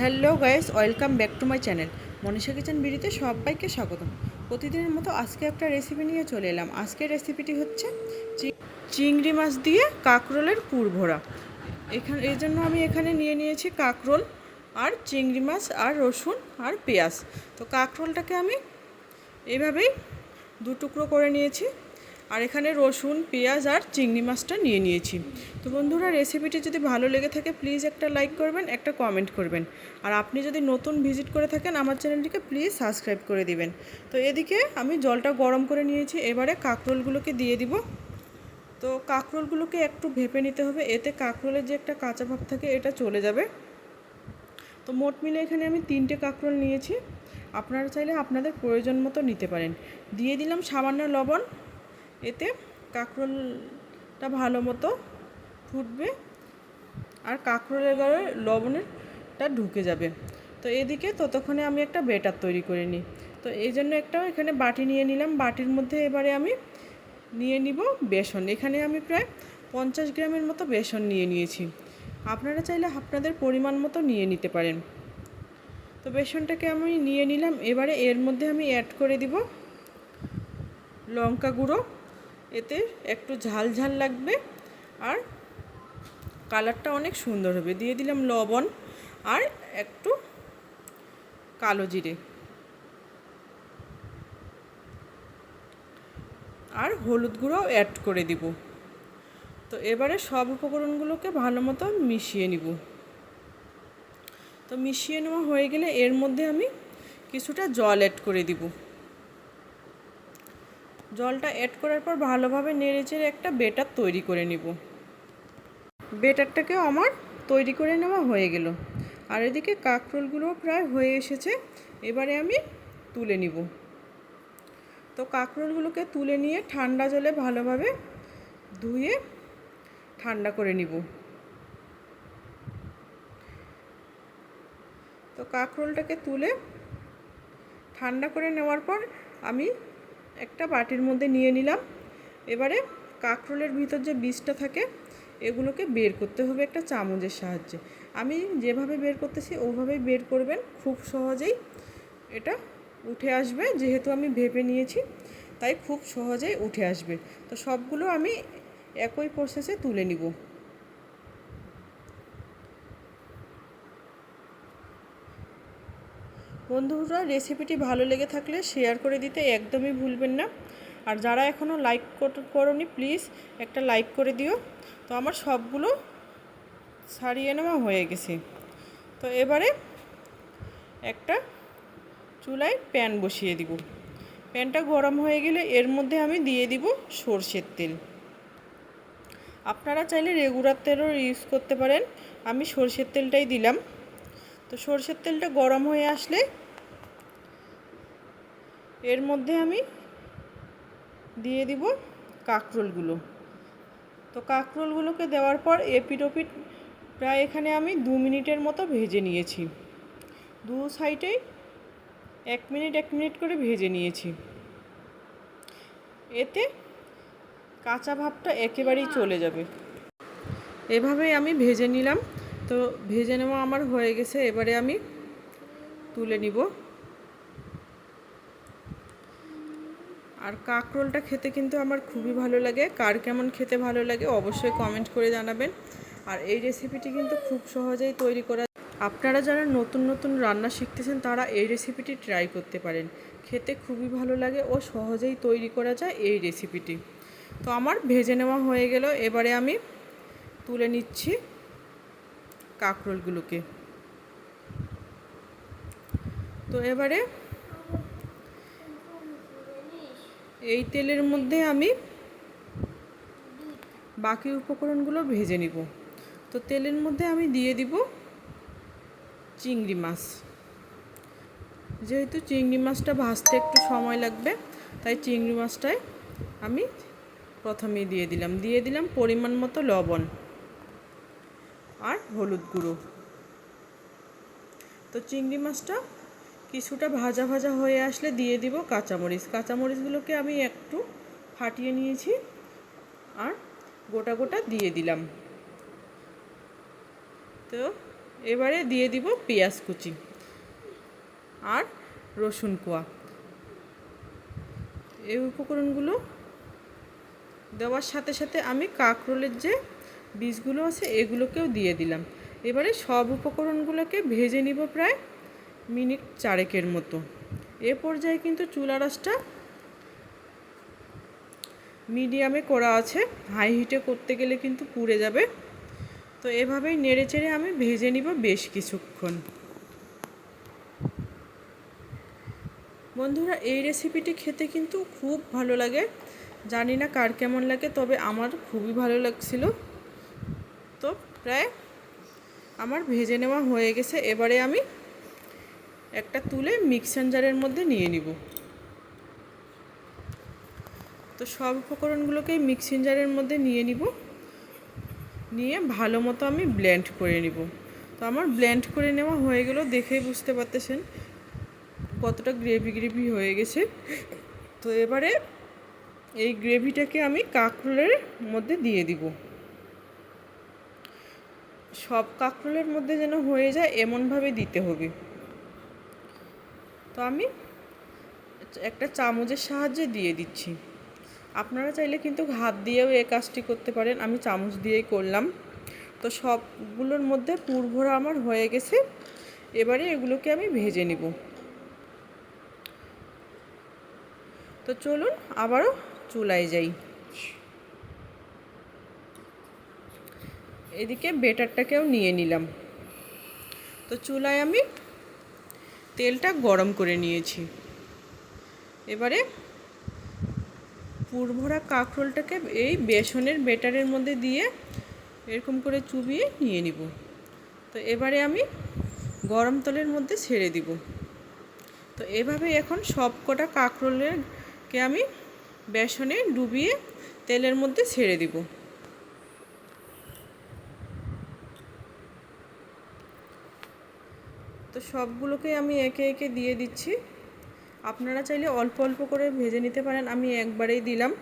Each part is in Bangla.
Hello guys, welcome back to my channel Manisha kitchen বিডিতে সবাইকে স্বাগতম। প্রতিদিনের মতো আজকে একটা রেসিপি নিয়ে চলে এলাম। আজকের রেসিপিটি হচ্ছে চিংড়ি মাছ দিয়ে কাঁকরোলের পুর ভরা। এই জন্য আমি এখানে নিয়ে নিয়েছি কাঁকরোল আর চিংড়ি মাছ আর রসুন আর পেঁয়াজ। তো কাঁকরোলটাকে আমি এইভাবেই দু টুকরো করে নিয়েছি, আর এখানে রসুন, পেঁয়াজ আর চিংড়ি মাছটা নিয়ে নিয়েছি। তো বন্ধুরা, রেসিপিটি যদি ভালো লেগে থাকে প্লিজ একটা লাইক করবেন, একটা কমেন্ট করবেন। আর আপনি যদি নতুন ভিজিট করে থাকেন আমার চ্যানেলটিকে প্লিজ সাবস্ক্রাইব করে দিবেন। তো এদিকে আমি জলটা গরম করে নিয়েছি, এবারে কাঁকরোলগুলোকে দিয়ে দিব। তো কাঁকরোলগুলোকে একটু ভেপে নিতে হবে, এতে কাঁকরোলের যে একটা কাঁচা ভাব থাকে এটা চলে যাবে। তো মোট মিলে এখানে আমি 3টে কাঁকরোল নিয়েছি, আপনারা চাইলে আপনাদের প্রয়োজন মতো নিতে পারেন। দিয়ে দিলাম সামান্য লবণ, এতে কাঁকরোলটা ভালো মতো ফুটবে আর কাঁকরোলের গায়ে লবণেরটা ঢুকে যাবে। তো এদিকে ততক্ষণে আমি একটা ব্যাটার তৈরি করে নিই। তো এই জন্য একটা এখানে বাটি নিয়ে নিলাম, বাটির মধ্যে এবারে আমি নিয়ে নিব বেসন। এখানে আমি প্রায় 50 গ্রামের মতো বেসন নিয়ে নিয়েছি, আপনারা চাইলে আপনাদের পরিমাণ মতো নিয়ে নিতে পারেন। তো বেসনটাকে আমি নিয়ে নিলাম, এবারে এর মধ্যে আমি অ্যাড করে দিব লঙ্কা গুঁড়ো, এতে একটু ঝাল ঝাল লাগবে আর কালারটা অনেক সুন্দর হবে। দিয়ে দিলাম লবণ আর একটু কালো জিরে আর হলুদ গুঁড়ো অ্যাড করে দিব। তো এবারে সব উপকরণগুলোকে ভালো মতো মিশিয়ে নিব। তো মিশিয়ে নেওয়া হয়ে গেলে এর মধ্যে আমি কিছুটা জল অ্যাড করে দিব। জলটা অ্যাড করার পর ভালোভাবে নেড়েচেড়ে একটা ব্যাটার তৈরি করে নিব। ব্যাটারটাকেও আমার তৈরি করে নেওয়া হয়ে গেল, আর এদিকে কাঁকরোলগুলো প্রায় হয়ে এসেছে, এবারে আমি তুলে নিব। তো কাঁকরোলগুলোকে তুলে নিয়ে ঠান্ডা জলে ভালোভাবে ধুয়ে ঠান্ডা করে নিব। তো কাঁকরোলটাকে তুলে ঠান্ডা করে নেওয়ার পর আমি একটা বাটির মধ্যে নিয়ে নিলাম। এবারে কাঁকরোলের ভিতর যে বীজটা থাকে এগুলোকে বের করতে হবে একটা চামচের সাহায্যে। আমি যেভাবে বের করতেছি ওভাবেই বের করবেন, খুব সহজেই এটা উঠে আসবে। যেহেতু আমি ভেপে নিয়েছি তাই খুব সহজেই উঠে আসবে। তো সবগুলো আমি একই প্রসেসে তুলে নিব। বন্ধুরা, রেসিপিটি ভালো লেগে থাকলে শেয়ার করে দিতে একদমই ভুলবেন না। আর যারা এখনও লাইক করোনি প্লিজ একটা লাইক করে দিও। তো আমার সবগুলো ছাড়িয়ে নেওয়া হয়ে গেছে। তো এবারে একটা চুলায় প্যান বসিয়ে দিব। প্যানটা গরম হয়ে গেলে এর মধ্যে আমি দিয়ে দিব সরষের তেল। আপনারা চাইলে রেগুলার তেলও ইউজ করতে পারেন, আমি সরষের তেলটাই দিলাম। তো সরষের তেলটা গরম হয়ে আসলে এর মধ্যে আমি দিয়ে দিব কাঁকরোলগুলো। তো কাঁকরোলগুলোকে দেওয়ার পর এপিট ওপিট প্রায় এখানে আমি 2 মিনিটের মতো ভেজে নিয়েছি। দু সাইডেই 1 মিনিট 1 মিনিট করে ভেজে নিয়েছি, এতে কাঁচা ভাবটা একেবারেই চলে যাবে। এভাবেই আমি ভেজে নিলাম। তো ভেজে নেওয়া আমার হয়ে গেছে, এবারে আমি তুলে নিব। আর কাঁকরোলটা খেতে কিন্তু আমার খুবই ভালো লাগে। কার কেমন খেতে ভালো লাগে অবশ্যই কমেন্ট করে জানাবেন। আর এই রেসিপিটি কিন্তু খুব সহজেই তৈরি করা। আপনারা যারা নতুন নতুন রান্না শিখতেছেন তারা এই রেসিপিটি ট্রাই করতে পারেন। খেতে খুবই ভালো লাগে ও সহজেই তৈরি করা যায় এই রেসিপিটি। তো আমার ভেজে নেওয়া হয়ে গেল, এবারে আমি তুলে নিচ্ছি কাঁকরোলগুলোকে। তো এবারে এই তেলের মধ্যে আমি বাকি উপকরণগুলো ভেজে নিব। তো তেলের মধ্যে আমি দিয়ে দিব চিংড়ি মাছ। যেহেতু চিংড়ি মাছটা ভাজতে একটু সময় লাগবে তাই চিংড়ি মাছটাই আমি প্রথমেই দিয়ে দিলাম পরিমাণ মতো লবণ আর হলুদ গুঁড়ো। তো চিংড়ি মাছটা কিছুটা ভাজা ভাজা হয়ে আসলে দিয়ে দিব কাঁচামরিচ। কাঁচামরিচগুলোকে আমি একটু ফাটিয়ে নিয়েছি আর গোটা গোটা দিয়ে দিলাম। তো এবারে দিয়ে দিব পেঁয়াজ কুচি আর রসুন কোয়া। এই উপকরণগুলো দেওয়ার সাথে সাথে আমি কাঁকরোলের যে বীজগুলো আছে এগুলোকেও দিয়ে দিলাম। এবারে সব উপকরণগুলোকে ভেজে নিব প্রায় মিনিট 4 মতো। এ পর্যায়ে কিন্তু চুলা আঁচটা মিডিয়ামে করা আছে, হাই হিটে করতে গেলে কিন্তু পুড়ে যাবে। তো এভাবেই নেড়ে চেড়ে আমি ভেজে নিব বেশ কিছুক্ষণ। বন্ধুরা, এই রেসিপিটি খেতে কিন্তু খুব ভালো লাগে, জানি না কার কেমন লাগে, তবে আমার খুবই ভালো লাগছিল। তো প্রায় আমার ভেজে নেওয়া হয়ে গেছে। এবারে আমি একটা তুলে মিক্সার জারের মধ্যে নিয়ে নিব। তো সব উপকরণগুলোকে মিক্সিং জারের মধ্যে নিয়ে নিব, নিয়ে ভালো মতো আমি ব্লেন্ড করে নিব। তো আমার ব্লেন্ড করে নেওয়া হয়ে গেল, দেখেই বুঝতে পারতেছেন কতটা গ্রেভি গ্রেভি হয়ে গেছে। তো এবারে এই গ্রেভিটাকে আমি কাঁকরোলের মধ্যে দিয়ে দিব। সব কাঁকরোলের মধ্যে যেন হয়ে যায় এমনভাবে দিতে হবে। তো আমি একটা চামচের সাহায্যে দিয়ে দিচ্ছি। আপনারা চাইলে কিন্তু হাত দিয়েও এই কাজটি করতে পারেন, আমি চামচ দিয়েই করলাম। তো সবগুলোর মধ্যে পুর ভরা আমার হয়ে গেছে। এবারে এগুলোকে আমি ভেজে নিব। তো চলুন আবারও চুলায় যাই। এদিকে বেটারটাকেও নিয়ে নিলাম। তো চুলায় আমি তেলটা গরম করে নিয়েছি। এবারে পুর ভরা কাঁকরোলটাকে এই বেসনের বেটারের মধ্যে দিয়ে এরকম করে চুবিয়ে নিয়ে নিব। তো এবারে আমি গরম তেলের মধ্যে ছেড়ে দিব। তো এভাবে এখন সব কটা কাঁকরোলকে আমি বেসনে ডুবিয়ে তেলের মধ্যে ছেড়ে দিব। তো সবগুলোকে আমি একে একে দিয়ে দিচ্ছি। আপনারা চাইলে অল্প অল্প করে ভেজে নিতে পারেন, আমি একবারেই দিলাম।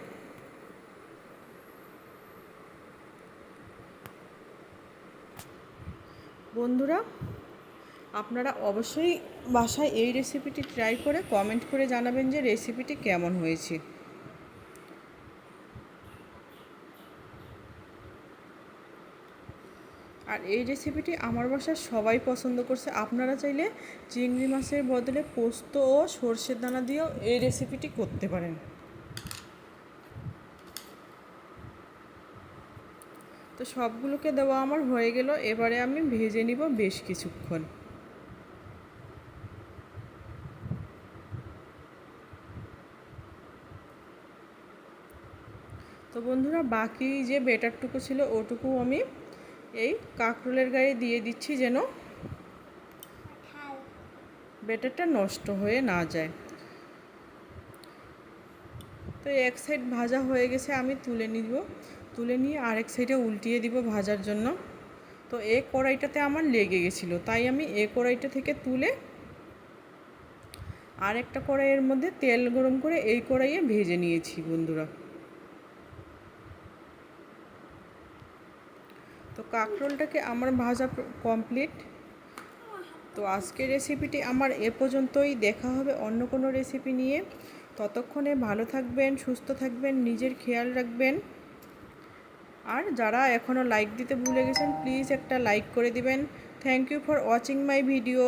বন্ধুরা, আপনারা অবশ্যই বাসায় এই রেসিপিটি ট্রাই করে কমেন্ট করে জানাবেন যে রেসিপিটি কেমন হয়েছে। আর এই রেসিপিটি আমার বাসার সবাই পছন্দ করছে। আপনারা চাইলে চিংড়ি মাছের বদলে পোস্ত ও সরষের দানা দিয়েও এই রেসিপিটি করতে পারেন। তো সবগুলোকে দেওয়া আমার হয়ে গেল। এবারে আমি ভেজে নিব বেশ কিছুক্ষণ। তো বন্ধুরা, বাকি যে বেটারটুকু ছিল ওটুকু আমি এই কাঁকরোলের গায়ে দিয়ে দিচ্ছি, যেন বেটারটা নষ্ট হয়ে না যায়। তো এক সাইড ভাজা হয়ে গেছে, আমি তুলে নিব। তুলে নিয়ে আরেক সাইডে উল্টিয়ে দিব ভাজার জন্য। তো এই কড়াইটাতে আমার লেগে গেছিলো, তাই আমি এই কড়াইটা থেকে তুলে আরেকটা কড়াইয়ের মধ্যে তেল গরম করে এই কড়াইয়ে ভেজে নিয়েছি বন্ধুরা। তো কাঁকরোলটাকে আমার ভাজা কমপ্লিট। তো আজকের রেসিপিটি আমার এ পর্যন্তই। দেখা হবে অন্য কোনো রেসিপি নিয়ে। ততক্ষণে ভালো থাকবেন, সুস্থ থাকবেন, নিজের খেয়াল রাখবেন। আর যারা এখনও লাইক দিতে ভুলে গেছেন, প্লিজ একটা লাইক করে দিবেন। Thank you for watching my video.